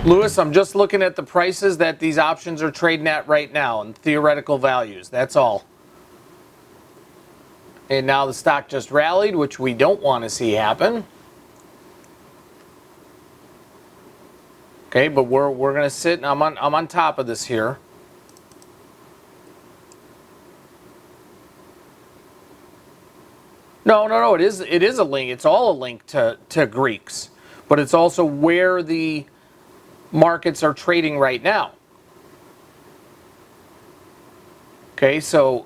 Lewis, I'm just looking at the prices that these options are trading at right now and theoretical values. That's all. And now the stock just rallied, which we don't want to see happen. Okay, but we're going to sit, and I'm on top of this here. No, it is a link. It's all a link to Greeks, but it's also where the markets are trading right now. Okay, so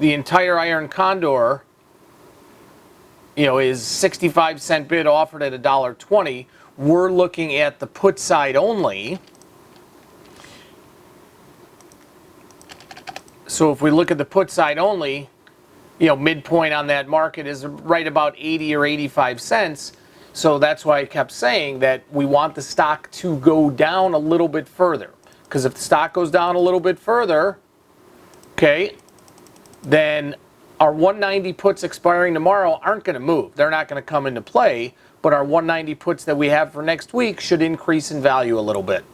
the entire iron condor, is 65-cent bid offered at $1.20. We're looking at the put side only. So if we look at the put side only, midpoint on that market is right about 80 or 85 cents. So that's why I kept saying that we want the stock to go down a little bit further. Because if the stock goes down a little bit further, okay, then our 190 puts expiring tomorrow aren't going to move. They're not going to come into play. But our 190 puts that we have for next week should increase in value a little bit.